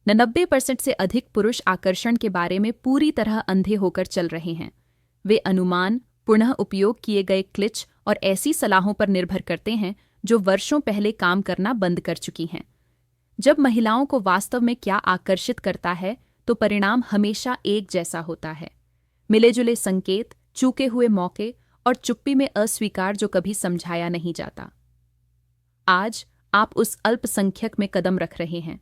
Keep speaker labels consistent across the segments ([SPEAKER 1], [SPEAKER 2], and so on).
[SPEAKER 1] 90% से अधिक पुरुष आकर्षण के बारे में पूरी तरह अंधे होकर चल रहे हैं। वे अनुमान, पुनः उपयोग किए गए क्लिच और ऐसी सलाहों पर निर्भर करते हैं जो वर्षों पहले काम करना बंद कर चुकी हैं। जब महिलाओं को वास्तव में क्या आकर्षित करता है तो परिणाम हमेशा एक जैसा होता है। मिले-जुले संकेत, चूके हुए मौके और चुप्पी में अस्वीकार जो कभी समझाया नहीं जाता। आज आप उस अल्पसंख्यक में कदम रख रहे हैं।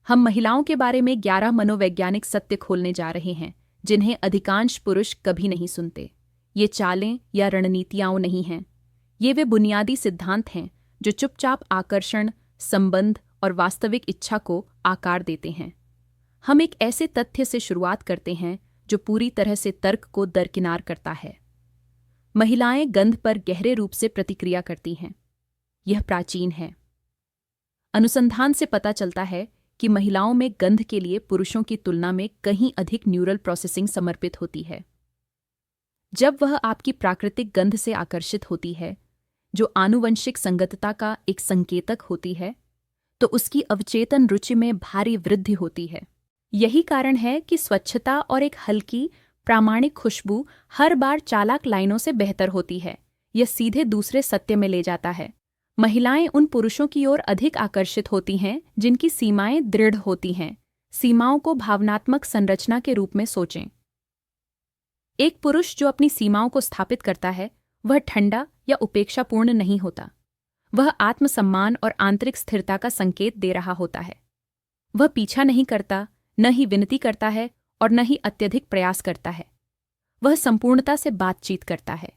[SPEAKER 1] हम महिलाओं के बारे में 11 मनोवैज्ञानिक सत्य खोलने जा रहे हैं जिन्हें अधिकांश पुरुष कभी नहीं सुनते। ये चालें या रणनीतियाँ नहीं हैं। ये वे बुनियादी सिद्धांत हैं जो चुपचाप आकर्षण, संबंध और वास्तविक इच्छा को आकार देते हैं। हम एक ऐसे तथ्य से शुरुआत करते हैं जो पूरी तरह से तर्क को दरकिनार करता है। महिलाएं गंध पर गहरे रूप से प्रतिक्रिया करती हैं। यह प्राचीन है। अनुसंधान से पता चलता है कि महिलाओं में गंध के लिए पुरुषों की तुलना में कहीं अधिक न्यूरल प्रोसेसिंग समर्पित होती है। जब वह आपकी प्राकृतिक गंध से आकर्षित होती है, जो आनुवंशिक संगतता का एक संकेतक होती है, तो उसकी अवचेतन रुचि में भारी वृद्धि होती है। यही कारण है कि स्वच्छता और एक हल्की, प्रामाणिक खुशबू हर बार चालाक लाइनों से बेहतर होती है। यह सीधे दूसरे सत्य में ले जाता है। महिलाएं उन पुरुषों की ओर अधिक आकर्षित होती हैं जिनकी सीमाएं दृढ़ होती हैं। सीमाओं को भावनात्मक संरचना के रूप में सोचें। एक पुरुष जो अपनी सीमाओं को स्थापित करता है, वह ठंडा या उपेक्षापूर्ण नहीं होता। वह आत्मसम्मान और आंतरिक स्थिरता का संकेत दे रहा होता है। वह पीछा नहीं करता, न ही विनती करता है और न ही अत्यधिक प्रयास करता है। वह संपूर्णता से बातचीत करता है।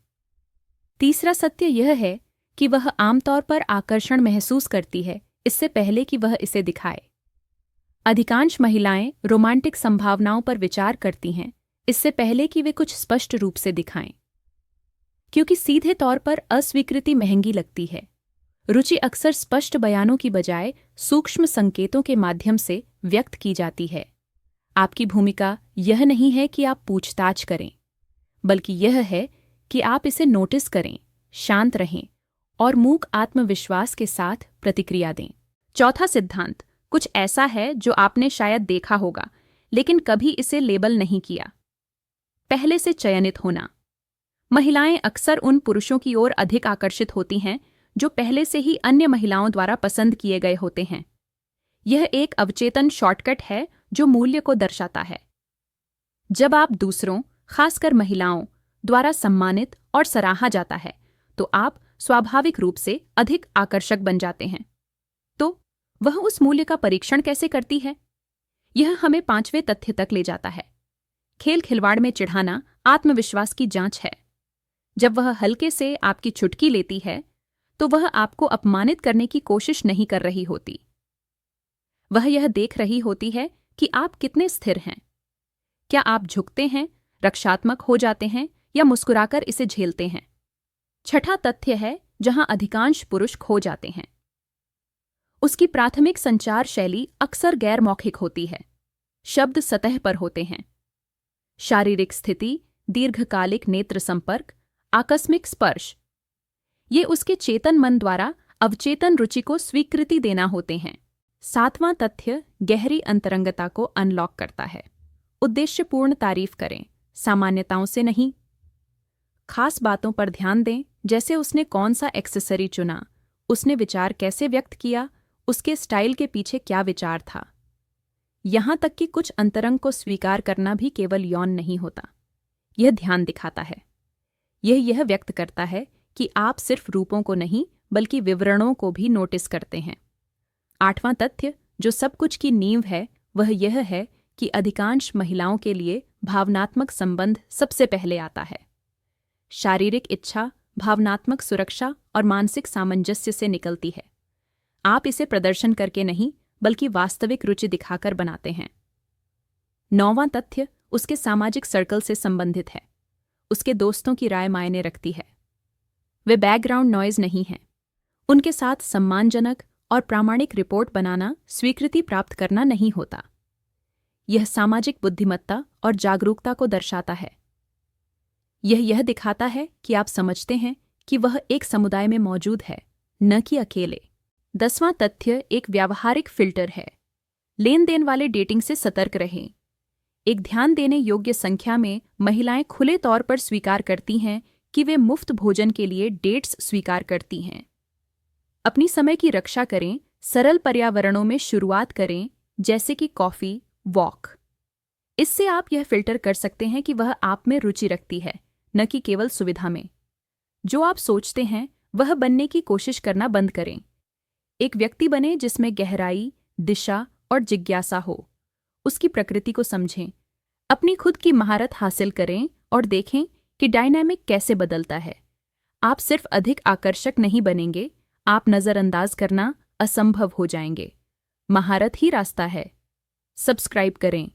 [SPEAKER 1] तीसरा सत्य यह है कि वह आमतौर पर आकर्षण महसूस करती है इससे पहले कि वह इसे दिखाए। अधिकांश महिलाएं रोमांटिक संभावनाओं पर विचार करती हैं इससे पहले कि वे कुछ स्पष्ट रूप से दिखाएं, क्योंकि सीधे तौर पर अस्वीकृति महंगी लगती है। रुचि अक्सर स्पष्ट बयानों की बजाय सूक्ष्म संकेतों के माध्यम से व्यक्त की जाती है। आपकी भूमिका यह नहीं है कि आप पूछताछ करें, बल्कि यह है कि आप इसे नोटिस करें, शांत रहें और मूक आत्मविश्वास के साथ प्रतिक्रिया दें। चौथा सिद्धांत कुछ ऐसा है जो आपने शायद देखा होगा, लेकिन कभी इसे लेबल नहीं किया। पहले से चयनित होना। महिलाएं अक्सर उन पुरुषों की ओर अधिक आकर्षित होती हैं जो पहले से ही अन्य महिलाओं द्वारा पसंद किए गए होते हैं। यह एक अवचेतन शॉर्टकट है जो मूल्य को दर्शाता है। जब आप दूसरों, खासकर महिलाओं, द्वारा सम्मानित और सराहा जाता है, तो आप स्वाभाविक रूप से अधिक आकर्षक बन जाते हैं। तो वह उस मूल्य का परीक्षण कैसे करती है? यह हमें 5वें तथ्य तक ले जाता है। खेल खिलवाड़ में चिढ़ाना आत्मविश्वास की जांच है। जब वह हल्के से आपकी चुटकी लेती है, तो वह आपको अपमानित करने की कोशिश नहीं कर रही होती। वह यह देख रही होती है कि आप कितने स्थिर हैं। क्या आप झुकते हैं, रक्षात्मक हो जाते हैं या मुस्कुराकर इसे झेलते हैं? छठा तथ्य है जहां अधिकांश पुरुष खो जाते हैं। उसकी प्राथमिक संचार शैली अक्सर गैर मौखिक होती है। शब्द सतह पर होते हैं। शारीरिक स्थिति, दीर्घकालिक नेत्र संपर्क, आकस्मिक स्पर्श, ये उसके चेतन मन द्वारा अवचेतन रुचि को स्वीकृति देना होते हैं। 7वां तथ्य गहरी अंतरंगता को अनलॉक करता है। उद्देश्यपूर्ण तारीफ करें, सामान्यताओं से नहीं। खास बातों पर ध्यान दें, जैसे उसने कौन सा एक्सेसरी चुना, उसने विचार कैसे व्यक्त किया, उसके स्टाइल के पीछे क्या विचार था। यहां तक कि कुछ अंतरंग को स्वीकार करना भी केवल यौन नहीं होता। यह ध्यान दिखाता है। यह व्यक्त करता है कि आप सिर्फ रूपों को नहीं बल्कि विवरणों को भी नोटिस करते हैं। 8वां तथ्य जो सब कुछ की नींव है, वह यह है कि अधिकांश महिलाओं के लिए भावनात्मक संबंध सबसे पहले आता है। शारीरिक इच्छा भावनात्मक सुरक्षा और मानसिक सामंजस्य से निकलती है। आप इसे प्रदर्शन करके नहीं बल्कि वास्तविक रुचि दिखाकर बनाते हैं। 9वां तथ्य उसके सामाजिक सर्कल से संबंधित है। उसके दोस्तों की राय मायने रखती है। वे बैकग्राउंड नॉइज नहीं हैं। उनके साथ सम्मानजनक और प्रामाणिक रिपोर्ट बनाना स्वीकृति प्राप्त करना नहीं होता। यह सामाजिक बुद्धिमत्ता और जागरूकता को दर्शाता है। यह दिखाता है कि आप समझते हैं कि वह एक समुदाय में मौजूद है, न कि अकेले। 10वां तथ्य एक व्यावहारिक फिल्टर है। लेन देन वाले डेटिंग से सतर्क रहें। एक ध्यान देने योग्य संख्या में महिलाएं खुले तौर पर स्वीकार करती हैं कि वे मुफ्त भोजन के लिए डेट्स स्वीकार करती हैं। अपनी समय की रक्षा करें, सरल पर्यावरणों में शुरुआत करें, जैसे कि कॉफी, वॉक। इससे आप यह फिल्टर कर सकते हैं कि वह आप में रुचि रखती है, न कि केवल सुविधा में। जो आप सोचते हैं वह बनने की कोशिश करना बंद करें। एक व्यक्ति बने जिसमें गहराई, दिशा और जिज्ञासा हो। उसकी प्रकृति को समझें, अपनी खुद की महारत हासिल करें और देखें कि डायनामिक कैसे बदलता है। आप सिर्फ अधिक आकर्षक नहीं बनेंगे, आप नज़रअंदाज करना असंभव हो जाएंगे। महारत ही रास्ता है। सब्सक्राइब करें।